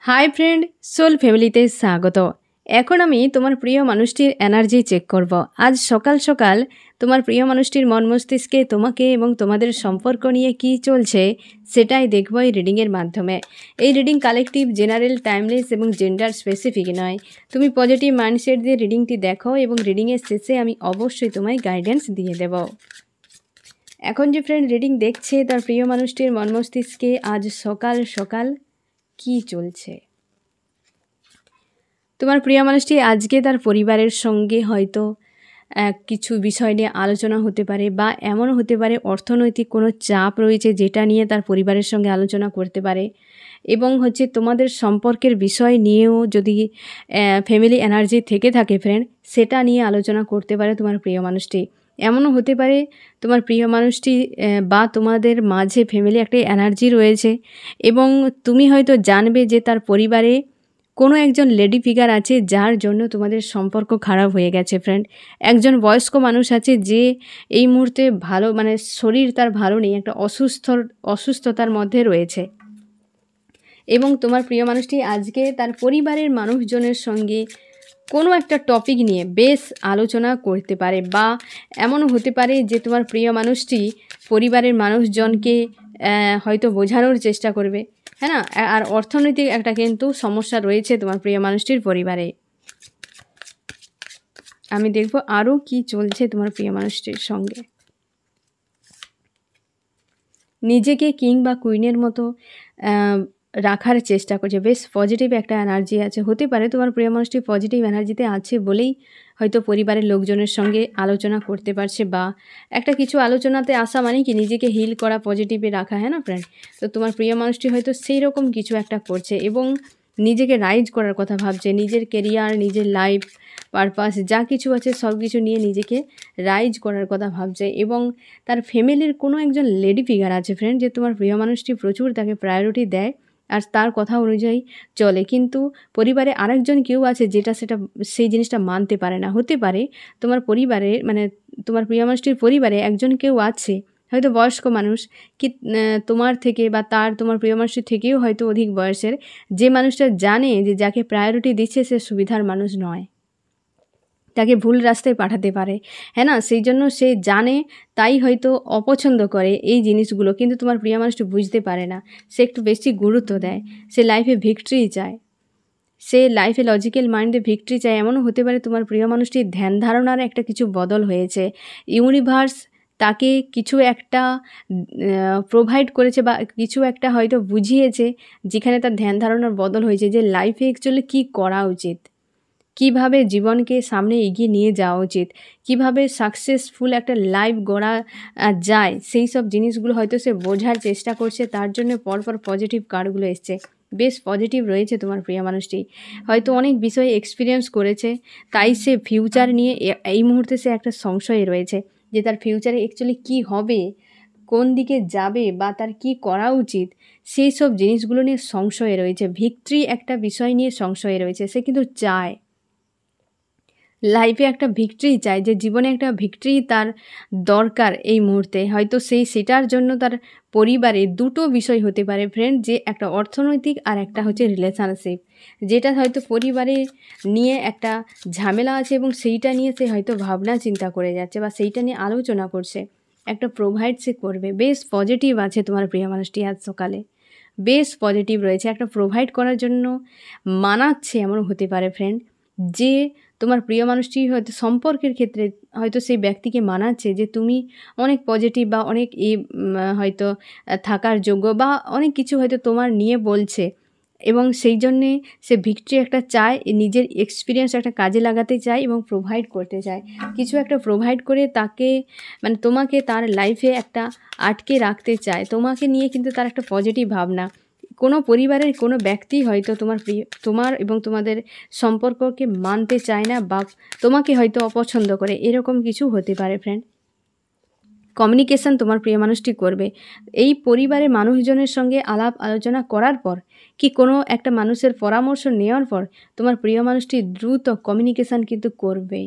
Hi friend, soul ফ্যামিলিতে স্বাগত। এখন আমি তোমার প্রিয় মানুষটির এনার্জি চেক করব। আজ সকাল সকাল তোমার প্রিয় মানুষটির মন মস্তিষ্কে তোমাকে এবং তোমাদের সম্পর্ক নিয়ে কী চলছে সেটাই দেখব এই রিডিংয়ের মাধ্যমে। এই রিডিং কালেকটিভ, জেনারেল, টাইমলেস এবং জেন্ডার স্পেসিফিক নয়। তুমি পজিটিভ মাইন্ডসেট দিয়ে রিডিংটি দেখো এবং রিডিংয়ের শেষে আমি অবশ্যই তোমায় গাইডেন্স দিয়ে দেব। এখন যে ফ্রেন্ড রিডিং দেখছে তার প্রিয় মানুষটির মন মস্তিষ্কে আজ সকাল সকাল কি চলছে। তোমার প্রিয় মানুষটি আজকে তার পরিবারের সঙ্গে হয়তো কিছু বিষয় নিয়ে আলোচনা হতে পারে, বা এমনও হতে পারে অর্থনৈতিক কোনো চাপ রয়েছে যেটা নিয়ে তার পরিবারের সঙ্গে আলোচনা করতে পারে। এবং তোমাদের সম্পর্কের বিষয় নিয়েও যদি ফ্যামিলি এনার্জি থেকে থাকে ফ্রেন্ড, সেটা নিয়ে আলোচনা করতে পারে তোমার প্রিয় মানুষটি। এমনও হতে পারে তোমার প্রিয় মানুষটি বা তোমাদের মাঝে ফ্যামিলি একটা এনার্জি রয়েছে এবং তুমি হয়তো জানবে যে তার পরিবারে কোনো একজন লেডি ফিগার আছে যার জন্য তোমাদের সম্পর্ক খারাপ হয়ে গেছে ফ্রেন্ড। একজন বয়স্ক মানুষ আছে যে এই মুহূর্তে ভালো শরীর তার ভালো নেই, একটা অসুস্থতার মধ্যে রয়েছে। এবং তোমার প্রিয় মানুষটি আজকে তার পরিবারের মানুষজনের সঙ্গে কোনো একটা টপিক নিয়ে বেশ আলোচনা করতে পারে, বা এমনও হতে পারে যে তোমার প্রিয় মানুষটি পরিবারের মানুষজনকে হয়তো বোঝানোর চেষ্টা করবে, হ্যাঁ না। আর অর্থনৈতিক একটা কিন্তু সমস্যা রয়েছে তোমার প্রিয় মানুষটির পরিবারে। আমি দেখব আরও কি চলছে তোমার প্রিয় মানুষটির সঙ্গে। নিজেকে কিং বা কুইনের মতো রাখার চেষ্টা করছে, বেশ পজিটিভ একটা এনার্জি আছে। হতে পারে তোমার প্রিয় মানুষটি পজিটিভ এনার্জিতে আছে বলেই হয়তো পরিবারের লোকজনের সঙ্গে আলোচনা করতে পারছে, বা একটা কিছু আলোচনাতে আসা মানে কি নিজেকে হিল করা, পজিটিভে রাখা, হ্যাঁ না ফ্রেন্ড। তো তোমার প্রিয় মানুষটি হয়তো সেই রকম কিছু একটা করছে এবং নিজেকে রাইজ করার কথা ভাবছে, নিজের কেরিয়ার, নিজের লাইফ পারপাস যা কিছু আছে সব কিছু নিয়ে নিজেকে রাইজ করার কথা ভাবছে। এবং তার ফ্যামিলির কোনো একজন লেডি ফিগার আছে ফ্রেন্ড, যে তোমার প্রিয় মানুষটি প্রচুর তাকে প্রায়োরিটি দেয় আর তার কথা অনুযায়ী চলে, কিন্তু পরিবারে আরেকজন কেউ আছে যেটা সেই জিনিসটা মানতে পারে না। হতে পারে তোমার পরিবারে তোমার প্রিয় মানুষটির পরিবারে একজন কেউ আছে, হয়তো বয়স্ক মানুষ, কি তোমার থেকে বা তোমার প্রিয় মানুষটির থেকেও হয়তো অধিক বয়সের, যে মানুষটা জানে যে যাকে প্রায়োরিটি দিচ্ছে সে সুবিধার মানুষ নয়, তাকে ভুল রাস্তায় পাঠাতে পারে, হ্যাঁ না। সেই জন্য সে জানে, তাই হয়তো অপছন্দ করে এই জিনিসগুলো, কিন্তু তোমার প্রিয় মানুষটি বুঝতে পারে না। সে একটু বেশি গুরুত্ব দেয়, সে লাইফে ভিক্টরি চায়, সে লাইফে লজিক্যাল মাইন্ডে ভিক্টরি চায়। এমনও হতে পারে তোমার প্রিয় মানুষটির ধ্যান ধারণার একটা কিছু বদল হয়েছে। ইউনিভার্স তাকে কিছু একটা প্রোভাইড করেছে বা কিছু একটা হয়তো বুঝিয়েছে, যেখানে তার ধ্যান ধারণার বদল হয়েছে যে লাইফে অ্যাকচুয়ালি কী করা উচিত, কিভাবে জীবনকে সামনে এগিয়ে নিয়ে যাওয়া উচিত, কিভাবে সাকসেসফুল একটা লাইফ গড়া যায়, সেই সব জিনিসগুলো হয়তো সে বোঝার চেষ্টা করছে। তার জন্য পরপর পজিটিভ কার্ডগুলো এসছে, বেশ পজিটিভ রয়েছে তোমার প্রিয় মানুষটি। হয়তো অনেক বিষয়ে এক্সপিরিয়েন্স করেছে, তাই সে ফিউচার নিয়ে এই মুহূর্তে সে একটা সংশয়ে রয়েছে যে তার ফিউচারে অ্যাকচুয়ালি কী হবে, কোন দিকে যাবে, বা তার কী করা উচিত, সেই সব জিনিসগুলো নিয়ে সংশয়ে রয়েছে। ভিক্টরি একটা বিষয় নিয়ে সংশয়ে রয়েছে। সে কিন্তু চায় লাইফে একটা ভিক্টরি চায়, যে জীবনে একটা ভিক্টরি তার দরকার এই মুহূর্তে। হয়তো সেটার জন্য তার পরিবারে দুটো বিষয় হতে পারে ফ্রেন্ড, যে একটা অর্থনৈতিক আর একটা হচ্ছে রিলেশনশিপ, যেটা হয়তো পরিবারে নিয়ে একটা ঝামেলা আছে এবং সেইটা নিয়ে সে হয়তো ভাবনা চিন্তা করে যাচ্ছে বা সেইটা নিয়ে আলোচনা করছে। একটা প্রোভাইড সে করবে, বেশ পজিটিভ আছে তোমার প্রিয় মানুষটি আজ সকালে, বেশ পজিটিভ রয়েছে। একটা প্রোভাইড করার জন্য মানাচ্ছে, এমন হতে পারে ফ্রেন্ড, যে তোমার প্রিয় মানুষটি হয়তো সম্পর্কের ক্ষেত্রে হয়তো সেই ব্যক্তিকে মানাচ্ছে যে তুমি অনেক পজিটিভ বা অনেক হয়তো থাকার যোগ্য বা অনেক কিছু হয়তো তোমার নিয়ে বলছে, এবং সেই জন্যে সে ভিক্টরি একটা চায়, নিজের এক্সপিরিয়েন্স একটা কাজে লাগাতে চায় এবং প্রোভাইড করতে চায়। কিছু একটা প্রোভাইড করে তাকে তোমাকে তার লাইফে একটা আটকে রাখতে চায়, তোমাকে নিয়ে কিন্তু তার একটা পজিটিভ ভাবনা। কোনো পরিবারের কোনো ব্যক্তি হয়তো তোমার এবং তোমাদের সম্পর্ককে মানতে চায় না, বা তোমাকে হয়তো অপছন্দ করে, এরকম কিছু হতে পারে ফ্রেন্ড। কমিউনিকেশান তোমার প্রিয় মানুষটি করবে এই পরিবারের মানুষজনের সঙ্গে আলাপ আলোচনা করার পর, কি কোনো একটা মানুষের পরামর্শ নেওয়ার পর তোমার প্রিয় মানুষটি দ্রুত কমিউনিকেশান কিন্তু করবে।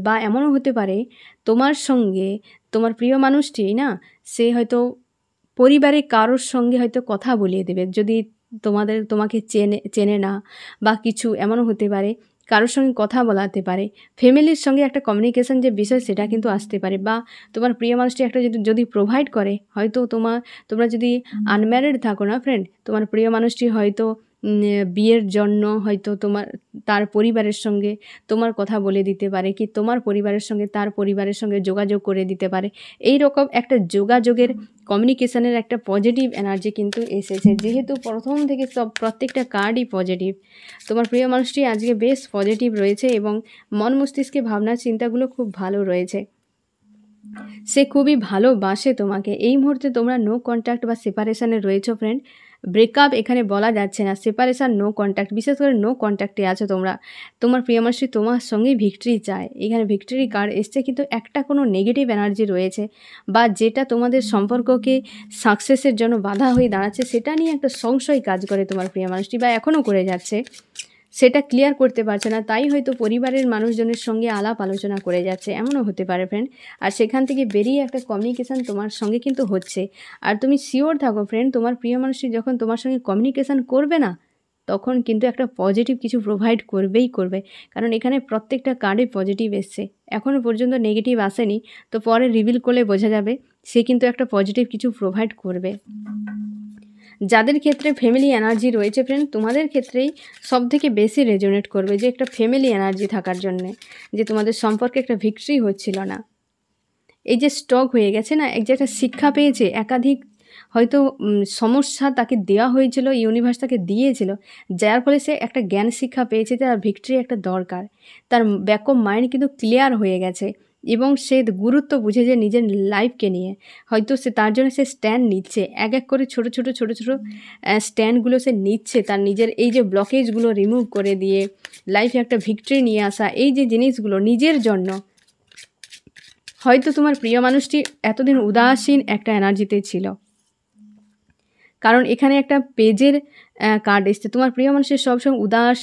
বা এমনও হতে পারে তোমার সঙ্গে তোমার প্রিয় মানুষটি না, সে হয়তো পরিবারে কারোর সঙ্গে হয়তো কথা বলিয়ে দেবে, যদি তোমাকে চেনে না বা কিছু এমনও হতে পারে, কারোর সঙ্গে কথা বলাতে পারে, ফ্যামিলির সঙ্গে একটা কমিউনিকেশন যে বিষয় সেটা কিন্তু আসতে পারে, বা তোমার প্রিয় মানুষটি একটা যদি প্রোভাইড করে, হয়তো তোমরা যদি আনম্যারিড থাকো না ফ্রেন্ড, তোমার প্রিয় মানুষটি হয়তো বিয়ের জন্য হয়তো তার পরিবারের সঙ্গে তোমার কথা বলে দিতে পারে, কি তোমার পরিবারের সঙ্গে তার পরিবারের সঙ্গে যোগাযোগ করে দিতে পারে। এই রকম একটা যোগাযোগের কমিউনিকেশনের একটা পজিটিভ এনার্জি কিন্তু এসেছে, যেহেতু প্রথম থেকে প্রত্যেকটা কার্ডই পজিটিভ। তোমার প্রিয় মানুষটি আজকে বেশ পজিটিভ রয়েছে এবং মন মস্তিষ্কে ভাবনা চিন্তাগুলো খুব ভালো রয়েছে। সে খুবই ভালোবাসে তোমাকে। এই মুহূর্তে তোমরা নো কন্ট্যাক্ট বা সেপারেশনে রয়েছো ফ্রেন্ড। ব্রেকআপ এখানে বলা যাচ্ছে না, সেপারেশন, নো কন্ট্যাক্ট, বিশেষ করে নো কন্ট্যাক্টে আছো তোমরা। তোমার প্রিয় মানুষটি তোমার সঙ্গেই ভিক্টরি চায়। এখানে ভিক্টরি কার্ড এসছে, কিন্তু একটা কোনো নেগেটিভ এনার্জি রয়েছে বা যেটা তোমাদের সম্পর্ককে সাকসেসের জন্য বাধা হয়ে দাঁড়াচ্ছে, সেটা নিয়ে একটা সংশয় কাজ করে তোমার প্রিয় মানুষটি, বা এখনও করে যাচ্ছে। সেটা ক্লিয়ার করতে পারছে না, তাই হয়তো পরিবারের মানুষজনের সঙ্গে আলাপ আলোচনা করে যাচ্ছে, এমনও হতে পারে ফ্রেন্ড। আর সেখান থেকে বেরিয়ে একটা কমিউনিকেশান তোমার সঙ্গে কিন্তু হচ্ছে। আর তুমি শিওর থাকো ফ্রেন্ড, তোমার প্রিয় মানুষটি যখন তোমার সঙ্গে কমিউনিকেশান করবে না, তখন কিন্তু একটা পজিটিভ কিছু প্রোভাইড করবেই করবে। কারণ এখানে প্রত্যেকটা কার্ডে পজিটিভ এসছে, এখনও পর্যন্ত নেগেটিভ আসেনি। তো পরে রিভিল করলে বোঝা যাবে সে কিন্তু একটা পজিটিভ কিছু প্রোভাইড করবে। যাদের ক্ষেত্রে ফ্যামিলি এনার্জি রয়েছে ফ্রেন্ড, তোমাদের ক্ষেত্রেই সবথেকে বেশি রেজোনেট করবে যে একটা ফ্যামিলি এনার্জি থাকার জন্যে, যে তোমাদের সম্পর্কে একটা ভিক্টরি হচ্ছিল না, এই যে স্টক হয়ে গেছে না, যে একটা শিক্ষা পেয়েছে, একাধিক হয়তো সমস্যা তাকে দেওয়া হয়েছিল, ইউনিভার্স তাকে দিয়েছিল, যার ফলে সে একটা জ্ঞান শিক্ষা পেয়েছে, তার ভিক্টরি একটা দরকার। তার ব্যাক অফ মাইন্ড কিন্তু ক্লিয়ার হয়ে গেছে এবং সে গুরুত্ব বুঝেছে নিজের লাইফকে নিয়ে। হয়তো তার জন্য সে স্ট্যান্ড নিচ্ছে, এক এক করে ছোট ছোট স্ট্যান্ডগুলো সে নিচ্ছে, তার নিজের এই যে ব্লকেজগুলো রিমুভ করে দিয়ে লাইফে একটা ভিক্টরি নিয়ে আসা, এই যে জিনিসগুলো নিজের জন্য। হয়তো তোমার প্রিয় মানুষটি এতদিন উদাসীন একটা এনার্জিতে ছিল, কারণ এখানে একটা পেজের কার্ড এসছে। তোমার প্রিয় মানুষের সবসময় উদাস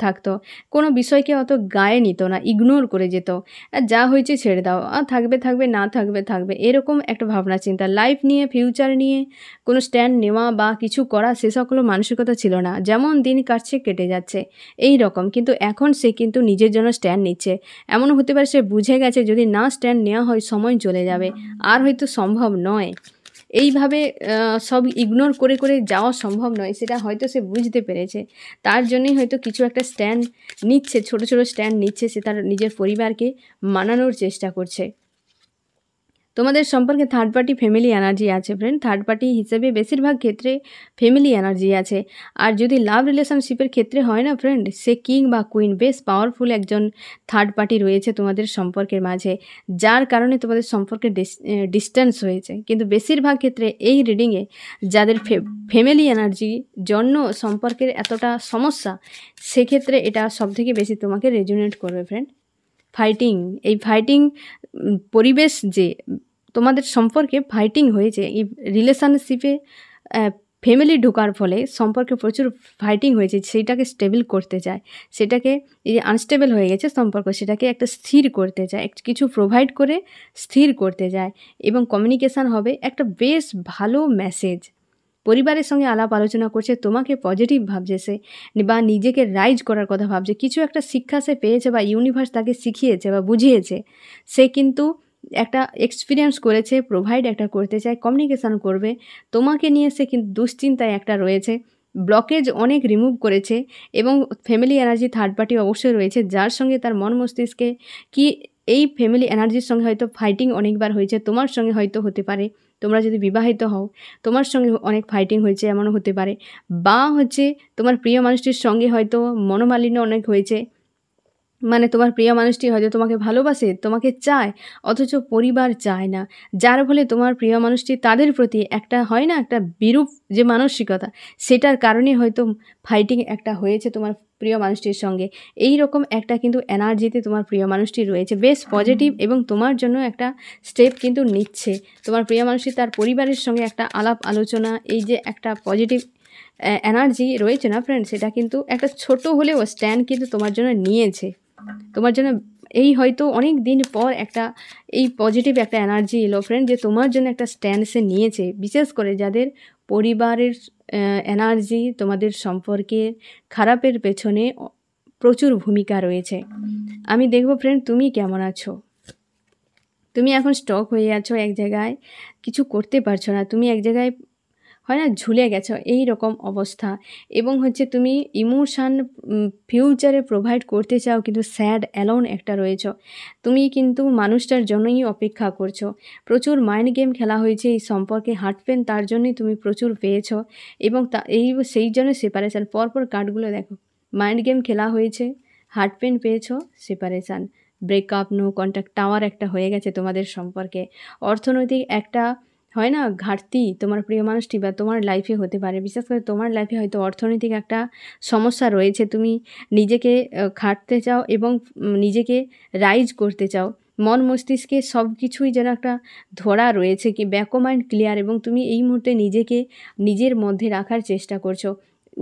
থাকতো, কোনো বিষয়কে অত গায়ে নিত না, ইগনোর করে যেত, যা হয়েছে ছেড়ে দাও, থাকবে থাকবে, না থাকবে থাকবে, এরকম একটা ভাবনা চিন্তা। লাইফ নিয়ে, ফিউচার নিয়ে কোনো স্ট্যান্ড নেওয়া বা কিছু করা, সে সকল মানসিকতা ছিল না। যেমন দিন কাটছে কেটে যাচ্ছে এই রকম, কিন্তু এখন সে কিন্তু নিজের জন্য স্ট্যান্ড নিচ্ছে। এমনও হতে পারে সে বুঝে গেছে যদি না স্ট্যান্ড নেওয়া হয় সময় চলে যাবে, আর হয়তো সম্ভব নয়, এইভাবে সব ইগনোর করে করে যাওয়া সম্ভব নয়, সেটা হয়তো সে বুঝতে পেরেছে। তার জন্যই হয়তো কিছু একটা স্ট্যান্ড নিচ্ছে, ছোট ছোট স্ট্যান্ড নিচ্ছে, সে তার নিজের পরিবারকে মানানোর চেষ্টা করছে। তোমাদের সম্পর্কে থার্ড পার্টি ফ্যামিলি এনার্জি আছে ফ্রেন্ড। থার্ড পার্টি হিসেবে বেশিরভাগ ক্ষেত্রে ফ্যামিলি এনার্জি আছে। আর যদি লাভ রিলেশনশিপের ক্ষেত্রে হয় না ফ্রেন্ড, সে কিং বা কুইন, বেশ পাওয়ারফুল একজন থার্ড পার্টি রয়েছে তোমাদের সম্পর্কের মাঝে, যার কারণে তোমাদের সম্পর্কে ডিস্টেন্স হয়েছে। কিন্তু বেশিরভাগ ক্ষেত্রে এই রিডিংয়ে যাদের ফ্যামিলি এনার্জি জন্য সম্পর্কের এতটা সমস্যা, সেক্ষেত্রে এটা সবথেকে বেশি তোমাকে রেজোনেট করবে ফ্রেন্ড। ফাইটিং, এই ফাইটিং পরিবেশ, যে তোমাদের সম্পর্কে ফাইটিং হয়েছে এই রিলেশনশিপে, ফ্যামিলি ঢোকার ফলে সম্পর্কে প্রচুর ফাইটিং হয়েছে, সেইটাকে স্টেবল করতে চায়, সেটাকে এই যে আনস্টেবল হয়ে গেছে সম্পর্ক, সেটাকে একটা স্থির করতে চায়, কিছু প্রোভাইড করে স্থির করতে চায়। এবং কমিউনিকেশান হবে একটা বেশ ভালো মেসেজ। পরিবারের সঙ্গে আলাপ আলোচনা করছে, তোমাকে পজিটিভ ভাবছে সে, বা নিজেকে রাইজ করার কথা ভাবছে, কিছু একটা শিক্ষা সে পেয়েছে বা ইউনিভার্স তাকে শিখিয়েছে বা বুঝিয়েছে, সে কিন্তু একটা এক্সপিরিয়েন্স করেছে, প্রোভাইড একটা করতে চায়, কমিউনিকেশান করবে তোমাকে নিয়ে। সে কিন্তু দুশ্চিন্তায় একটা রয়েছে, ব্লকেজ অনেক রিমুভ করেছে। এবং ফ্যামিলি এনার্জি থার্ড পার্টি অবশ্যই রয়েছে, যার সঙ্গে তার মন মস্তিষ্কে কি এই ফ্যামিলি এনার্জির সঙ্গে হয়তো ফাইটিং অনেকবার হয়েছে, তোমার সঙ্গে হয়তো হতে পারে, তোমরা যদি বিবাহিত হও তোমার সঙ্গে অনেক ফাইটিং হয়েছে, এমনও হতে পারে। বা হচ্ছে তোমার প্রিয় মানুষটির সঙ্গে হয়তো মনোমালিন্য অনেক হয়েছে, মানে তোমার প্রিয় মানুষটি হয়তো তোমাকে ভালোবাসে, তোমাকে চায়, অথচ পরিবার চায় না, যার ফলে তোমার প্রিয় মানুষটি তাদের প্রতি একটা হয় না একটা বিরূপ যে মানসিকতা, সেটার কারণে হয়তো ফাইটিং একটা হয়েছে তোমার প্রিয় মানুষটির সঙ্গে। এই রকম একটা কিন্তু এনার্জিতে তোমার প্রিয় মানুষটি রয়েছে, বেশ পজিটিভ, এবং তোমার জন্য একটা স্টেপ কিন্তু নিচ্ছে। তোমার প্রিয় মানুষটি তার পরিবারের সঙ্গে একটা আলাপ আলোচনা, এই যে একটা পজিটিভ এনার্জি রয়েছে না ফ্রেন্ড, সেটা কিন্তু একটা ছোট হলেও স্ট্যান্ড কিন্তু তোমার জন্য নিয়েছে, তোমার জন্য। এই হয়তো অনেক দিন পর একটা এই পজিটিভ একটা এনার্জি এলো ফ্রেন্ড, যে তোমার জন্য একটা স্ট্যান্ড সে নিয়েছে। বিশেষ করে যাদের পরিবারের এনার্জি তোমাদের সম্পর্কে খারাপের পেছনে প্রচুর ভূমিকা রয়েছে। আমি দেখব ফ্রেন্ড তুমি কেমন আছো। তুমি এখন স্টক হয়ে আছো এক জায়গায়, কিছু করতে পারছো না, তুমি এক জায়গায় হয় না ঝুলে গেছো, এই রকম অবস্থা। এবং হচ্ছে তুমি ইমোশান ফিউচারে প্রোভাইড করতে চাও, কিন্তু স্যাড অ্যালোন একটা রয়েছো। তুমি কিন্তু মানুষটার জন্যই অপেক্ষা করছো। প্রচুর মাইন্ড গেম খেলা হয়েছে এই সম্পর্কে, হার্ট পেন তার জন্যই তুমি প্রচুর পেয়েছো। এবং সেই জন্য সেপারেশান। পরপর কার্ডগুলো দেখো, মাইন্ড গেম খেলা হয়েছে, হার্ট পেন পেয়েছো, separation, breakup, no contact, tower একটা হয়ে গেছে তোমাদের সম্পর্কে। অর্থনৈতিক একটা হয় না ঘাটতি তোমার প্রিয় মানুষটি বা তোমার লাইফে হতে পারে। বিশেষ করে তোমার লাইফে হয়তো অর্থনৈতিক একটা সমস্যা রয়েছে। তুমি নিজেকে খাটতে চাও এবং নিজেকে রাইজ করতে চাও। মন মস্তিষ্কে সব কিছুই যেন একটা ধরা রয়েছে, কি ব্যাক মাইন্ড ক্লিয়ার, এবং তুমি এই মুহূর্তে নিজেকে নিজের মধ্যে রাখার চেষ্টা করছো।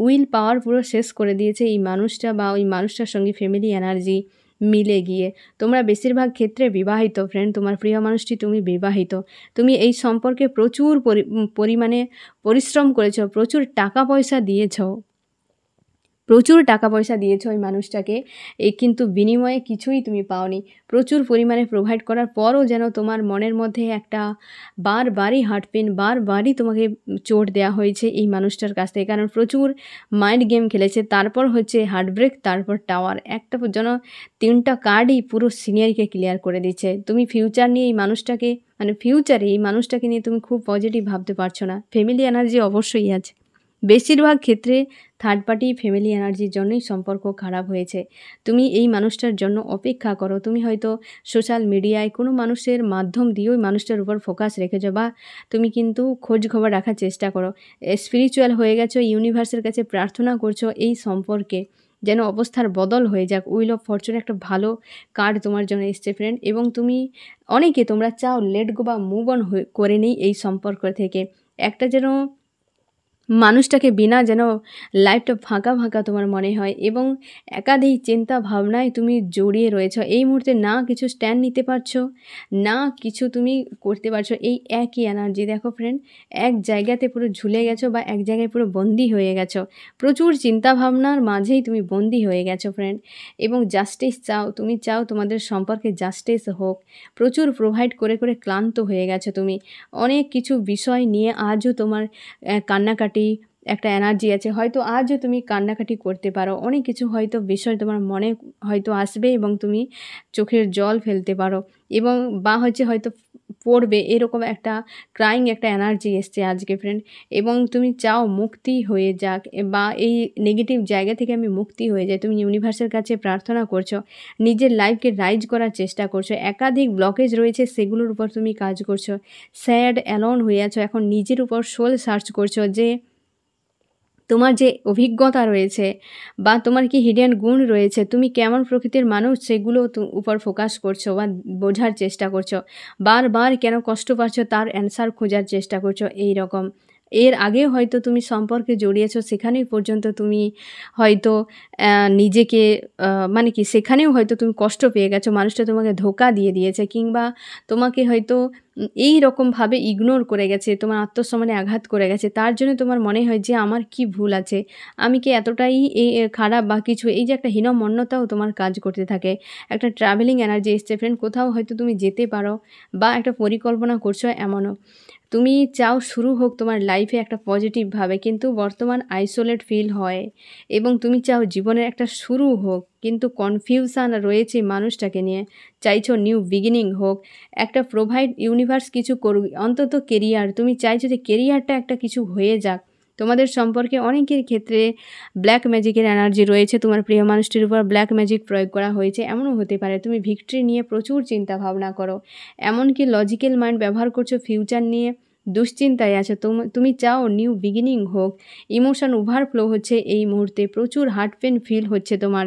উইল পাওয়ার পুরো শেষ করে দিয়েছে এই মানুষটা বা ওই মানুষটার সঙ্গে ফ্যামিলি এনার্জি মিলে গিয়ে। তোমরা বেশিরভাগ ক্ষেত্রে বিবাহিত ফ্রেন্ড, তোমার প্রিয় মানুষটি তুমি বিবাহিত। তুমি এই সম্পর্কে প্রচুর পরিমাণে পরিশ্রম করেছো, প্রচুর টাকা পয়সা দিয়েছো, প্রচুর টাকা পয়সা দিয়েছো ওই মানুষটাকে, কিন্তু বিনিময়ে কিছুই তুমি পাওনি। প্রচুর পরিমাণে প্রোভাইড করার পরও যেন তোমার মনের মধ্যে একটা বারবারই হার্ট পেন, বারবারই তোমাকে চোট দেওয়া হয়েছে এই মানুষটার কাছ থেকে। কারণ প্রচুর মাইন্ড গেম খেলেছে, তারপর হচ্ছে হার্ট ব্রেক, তারপর টাওয়ার, একটা যেন 3টা কার্ডই পুরো সিনিয়রকে ক্লিয়ার করে দিচ্ছে। তুমি ফিউচার নিয়ে এই মানুষটাকে ফিউচারে এই মানুষটাকে নিয়ে তুমি খুব পজিটিভ ভাবতে পারছো না। ফ্যামিলি এনার্জি অবশ্যই আছে। বেশিরভাগ ক্ষেত্রে থার্ড পার্টি ফ্যামিলি এনার্জির জন্যই সম্পর্ক খারাপ হয়েছে। তুমি এই মানুষটার জন্য অপেক্ষা করো। তুমি হয়তো সোশ্যাল মিডিয়ায় কোনো মানুষের মাধ্যম দিয়ে ওই মানুষটার উপর ফোকাস রেখেছো, বা তুমি কিন্তু খোঁজ খবর রাখার চেষ্টা করো। স্পিরিচুয়াল হয়ে গেছো, ইউনিভার্সের কাছে প্রার্থনা করছো এই সম্পর্কে যেন অবস্থার বদল হয়ে যাক। উইল অফ ফরচুন একটা ভালো কার্ড তোমার জন্য এসছে ফ্রেন্ড। এবং তোমরা চাও লেট গো বা মুভ অন করে নেই এই সম্পর্ক থেকে। একটা যেন মানুষটাকে বিনা যেন লাইফটা ফাঁকা ফাঁকা তোমার মনে হয়, এবং একাধিক চিন্তা ভাবনায় তুমি জড়িয়ে রয়েছো। এই মুহূর্তে না কিছু স্ট্যান্ড নিতে পারছো, না কিছু তুমি করতে পারছো। এই একই এনার্জি দেখো ফ্রেন্ড, এক জায়গাতে পুরো ঝুলে গেছো বা এক জায়গায় পুরো বন্দি হয়ে গেছো। প্রচুর চিন্তা ভাবনার মাঝেই তুমি বন্দি হয়ে গেছো ফ্রেন্ড। এবং জাস্টিস চাও, তুমি চাও তোমাদের সম্পর্কে জাস্টিস হোক। প্রচুর প্রোভাইড করে করে ক্লান্ত হয়ে গেছো তুমি। অনেক কিছু বিষয় নিয়ে আজও তোমার কান্নাকাটি একটা এনার্জি আছে। হয়তো আজও তুমি কান্নাকাটি করতে পারো, অনেক কিছু হয়তো বিষয় তোমার মনে হয়তো আসবে এবং তুমি চোখের জল ফেলতে পারো, এবং বা হয়তো পড়বে, এরকম একটা ক্রাইং একটা এনার্জি এসছে আজকে ফ্রেন্ড। এবং তুমি চাও মুক্তি হয়ে যাক, বা এই নেগেটিভ জায়গা থেকে আমি মুক্তি হয়ে যাই। তুমি ইউনিভার্সের কাছে প্রার্থনা করছো, নিজের লাইফকে রাইজ করার চেষ্টা করছো। একাধিক ব্লকেজ রয়েছে, সেগুলোর উপর তুমি কাজ করছো। স্যাড অ্যালোন হয়ে আছো, এখন নিজের উপর সোল সার্চ করছো যে তোমার যে অভিজ্ঞতা রয়েছে বা তোমার কি হিডেন গুণ রয়েছে, তুমি কেমন প্রকৃতির মানুষ, সেগুলো উপর ফোকাস করছো বা বোঝার চেষ্টা করছো। বারবার কেন কষ্ট পাচ্ছ তার অ্যান্সার খোঁজার চেষ্টা করছো এই রকম। এর আগেও হয়তো তুমি সম্পর্কে জড়িয়েছো, সেখানেই পর্যন্ত তুমি হয়তো নিজেকে সেখানেও হয়তো তুমি কষ্ট পেয়ে গেছো। মানুষটা তোমাকে ধোঁকা দিয়ে দিয়েছে, কিংবা তোমাকে হয়তো এই রকমভাবে ইগনোর করে গেছে, তোমার আত্মসম্মানে আঘাত করে গেছে। তার জন্য তোমার মনে হয় যে আমার কি ভুল আছে, আমি কি এতটাই খারাপ বা কিছু, এই যে একটা হীনমন্যতাও তোমার কাজ করতে থাকে। একটা ট্রাভেলিং এনার্জি এসছে ফ্রেন্ড, কোথাও হয়তো তুমি যেতে পারো বা একটা পরিকল্পনা করছো এমনও। তুমি চাও শুরু হোক তোমার লাইফে একটা পজিটিভভাবে, কিন্তু বর্তমান আইসোলেট ফিল হয়। এবং তুমি চাও জীবনের একটা শুরু হোক, কিন্তু কনফিউশন রয়েছে মানুষটাকে নিয়ে। চাইছো নিউ বিগিনিং হোক, একটা প্রোভাইড ইউনিভার্স কিছু করুক, অন্তত কেরিয়ার। তুমি চাইছো যে কেরিয়ারটা একটা কিছু হয়ে যাক। তোমাদের সম্পর্কে অনেকের ক্ষেত্রে ব্ল্যাক ম্যাজিকের এনার্জি রয়েছে, তোমার প্রিয় মানুষটির উপর ব্ল্যাক ম্যাজিক প্রয়োগ করা হয়েছে, এমনও হতে পারে। তুমি ভিক্টরি নিয়ে প্রচুর চিন্তা ভাবনা করো, এমনকি লজিক্যাল মাইন্ড ব্যবহার করছো, ফিউচার নিয়ে দুশ্চিন্তায় আছো। তুমি চাও নিউ বিগিনিং হোক। ইমোশন ওভারফ্লো হচ্ছে এই মুহূর্তে, প্রচুর হার্ট পেন ফিল হচ্ছে তোমার।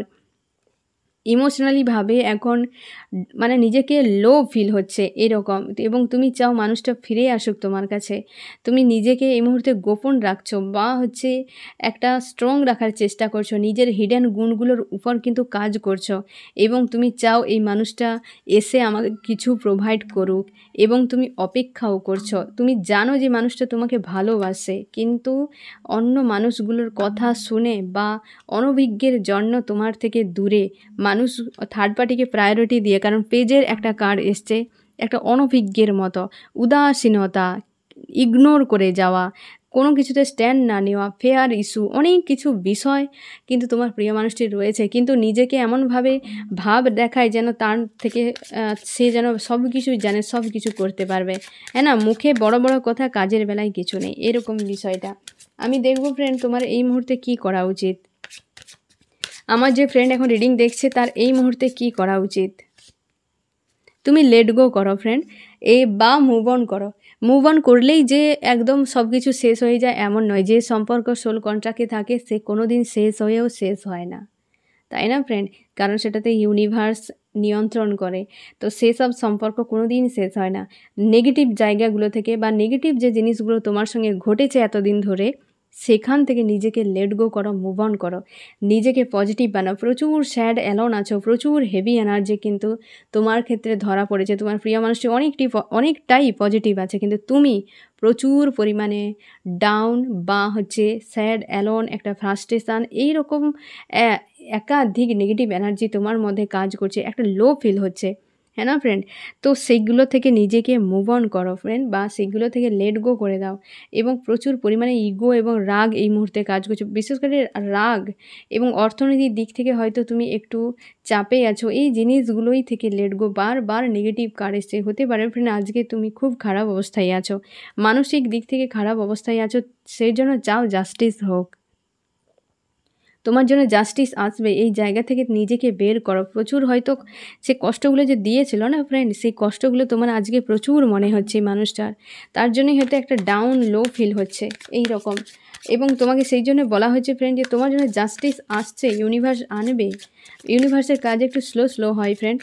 ইমোশনালিভাবে এখন মানে নিজেকে লো ফিল হচ্ছে এরকম, এবং তুমি চাও মানুষটা ফিরে আসুক তোমার কাছে। তুমি নিজেকে এই মুহূর্তে গোপন রাখছো বা হচ্ছে একটা স্ট্রং রাখার চেষ্টা করছো, নিজের হিডেন গুণগুলোর উপর কিন্তু কাজ করছো, এবং তুমি চাও এই মানুষটা এসে আমাকে কিছু প্রোভাইড করুক, এবং তুমি অপেক্ষাও করছো। তুমি জানো যে মানুষটা তোমাকে ভালোবাসে, কিন্তু অন্য মানুষগুলোর কথা শুনে বা অনভিজ্ঞের জন্য তোমার থেকে দূরে মানুষ থার্ড পার্টিকে প্রায়োরিটি দিয়ে, কারণ পেজের একটা কার্ড এসছে একটা অনভিজ্ঞের মতো, উদাসীনতা, ইগনোর করে যাওয়া, কোনো কিছুতে স্ট্যান্ড না নেওয়া, ফেয়ার ইস্যু, অনেক কিছু বিষয় কিন্তু তোমার প্রিয় মানুষটির রয়েছে, কিন্তু নিজেকে এমনভাবে ভাব দেখায় যেন তার থেকে সে যেন সব কিছুই জানে, সব কিছু করতে পারবে, হ্যাঁ না, মুখে বড় বড় কথা, কাজের বেলায় কিছু নেই, এরকম বিষয়টা। আমি দেখব ফ্রেন্ড তোমার এই মুহূর্তে কি করা উচিত। আমার যে ফ্রেন্ড এখন রিডিং দেখছে তার এই মুহূর্তে কি করা উচিত। তুমি লেট গো করো ফ্রেন্ড, বা মুভ অন করো। মুভ অন করলেই যে একদম সব কিছু শেষ হয়ে যায় এমন নয়। যে সম্পর্ক সোল কন্ট্রাক্টে থাকে সে কোনো দিন শেষ হয়েও শেষ হয় না, তাই না ফ্রেন্ড? কারণ সেটাতে ইউনিভার্স নিয়ন্ত্রণ করে। তো সেসব সম্পর্ক কোনো দিন শেষ হয় না। নেগেটিভ জায়গাগুলো থেকে বা নেগেটিভ যে জিনিসগুলো তোমার সঙ্গে ঘটেছে এতদিন ধরে, সেখান থেকে নিজেকে লেট গো করো, মুভ অন করো, নিজেকে পজিটিভ বানাও। প্রচুর স্যাড অ্যালোন আছো, প্রচুর হেভি এনার্জি কিন্তু তোমার ক্ষেত্রে ধরা পড়েছে। তোমার প্রিয় মানুষটি অনেকটাই পজিটিভ আছে, কিন্তু তুমি প্রচুর পরিমাণে ডাউন বা হচ্ছে স্যাড অ্যালোন, একটা ফ্রাস্ট্রেশন, এইরকম একাধিক নেগেটিভ এনার্জি তোমার মধ্যে কাজ করছে, একটা লো ফিল হচ্ছে, হ্যাঁ না ফ্রেন্ড? তো সেইগুলো থেকে নিজেকে মুভ অন করো ফ্রেন্ড, বা সেইগুলো থেকে লেট গো করে দাও। এবং প্রচুর পরিমাণে ইগো এবং রাগ এই মুহূর্তে কাজ করছে, বিশেষ করে রাগ, এবং অর্থনৈতিক দিক থেকে হয়তো তুমি একটু চাপে আছো। এই জিনিসগুলোই থেকে লেট গো। বারবার নেগেটিভ কার্ড এসছে, হতে পারে ফ্রেন্ড আজকে তুমি খুব খারাপ অবস্থায় আছো, মানসিক দিক থেকে খারাপ অবস্থায় আছো, সেই জন্য চাও জাস্টিস হোক, তোমার জন্য জাস্টিস আসবে। এই জায়গা থেকে নিজেকে বের করো। প্রচুর হয়তো সে কষ্টগুলো যে দিয়েছিল না ফ্রেন্ড, সেই কষ্টগুলো তোমার আজকে প্রচুর মনে হচ্ছে এই মানুষটার, তার জন্যই হয়তো একটা ডাউন লো ফিল হচ্ছে এই রকম। এবং তোমাকে সেই জন্য বলা হয়েছে ফ্রেন্ড যে তোমার জন্য জাস্টিস আসছে, ইউনিভার্স আনবে। ইউনিভার্সের কাজ একটু স্লো হয় ফ্রেন্ড,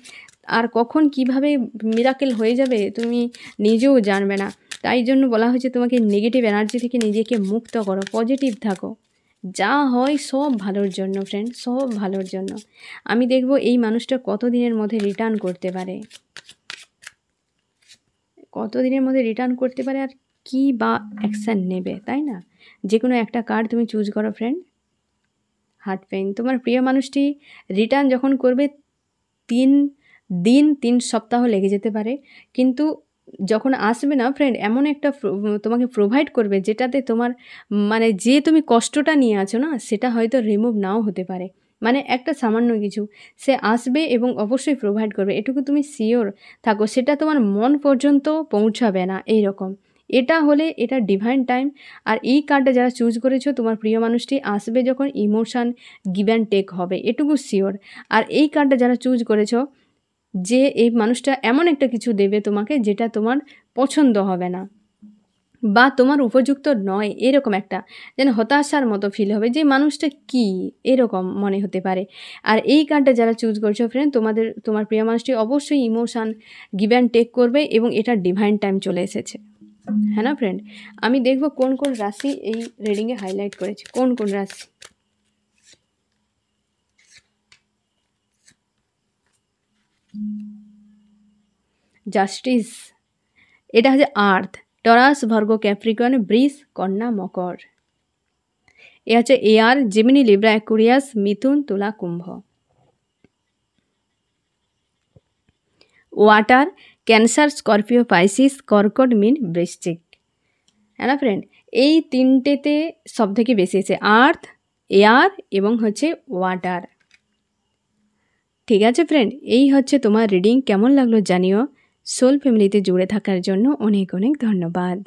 আর কখন কিভাবে মিরাকেল হয়ে যাবে তুমি নিজেও জানবে না। তাই জন্য বলা হয়েছে তোমাকে নেগেটিভ এনার্জি থেকে নিজেকে মুক্ত করো, পজিটিভ থাকো। যা হয় সব ভালোর জন্য ফ্রেন্ড, সব ভালোর জন্য। আমি দেখব এই মানুষটা কতদিনের মধ্যে রিটার্ন করতে পারে, কতদিনের মধ্যে রিটার্ন করতে পারে, আর কি বা অ্যাকশান নেবে, তাই না? যে কোনো একটা কার্ড তুমি চুজ করো ফ্রেন্ড। হার্ট পেইন, তোমার প্রিয় মানুষটি রিটার্ন যখন করবে 3 দিন 3 সপ্তাহ লেগে যেতে পারে, কিন্তু যখন আসবে না ফ্রেন্ড, এমন একটা তোমাকে প্রোভাইড করবে যেটাতে তোমার মানে যে তুমি কষ্টটা নিয়ে আছো না, সেটা হয়তো রিমুভ নাও হতে পারে। মানে একটা সামান্য কিছু সে আসবে এবং অবশ্যই প্রোভাইড করবে, এটুকু তুমি শিওর থাকো। সেটা তোমার মন পর্যন্ত পৌঁছাবে না এই রকম। এটা হলে এটা ডিভাইন টাইম। আর এই কার্ডটা যারা চুজ করেছো, তোমার প্রিয় মানুষটি আসবে যখন ইমোশান গিভ অ্যান্ড টেক হবে, এটুকু শিওর। আর এই কার্ডটা যারা চুজ করেছো, যে এই মানুষটা এমন একটা কিছু দেবে তোমাকে যেটা তোমার পছন্দ হবে না বা তোমার উপযুক্ত নয়, এরকম একটা যেন হতাশার মতো ফিল হবে, যে মানুষটা কি এরকম মনে হতে পারে। আর এই কার্ডটা যারা চুজ করছো ফ্রেন্ড, তোমার প্রিয় মানুষটি অবশ্যই ইমোশান গিভ অ্যান্ড টেক করবে, এবং এটা ডিভাইন টাইম চলে এসেছে, হ্যাঁ না ফ্রেন্ড? আমি দেখব কোন কোন রাশি এই রিডিংয়ে হাইলাইট করেছে, কোন কোন রাশি। জাস্টিস, এটা হচ্ছে আর্থ, টরাস, ভার্গো, ক্যাপ্রিকন, বৃষ, কন্যা, মকর। এ হচ্ছে এয়ার, জেমিনি, লিব্রা, অ্যাকুরিয়াস, মিথুন, তুলা, কুম্ভ। ওয়াটার, ক্যান্সার, স্করপিও, পাইসিস, কর্কট, মিন, বৃশ্চিক, হ্যাঁ না ফ্রেন্ড? এই তিনটেতে সব থেকে বেশি আছে আর্থ, এয়ার এবং হচ্ছে ওয়াটার। ঠিক আছে ফ্রেন্ড, এই হচ্ছে তোমার রিডিং। কেমন লাগলো জানিও। সোল ফ্যামিলিতে জুড়ে থাকার জন্য অনেক অনেক ধন্যবাদ।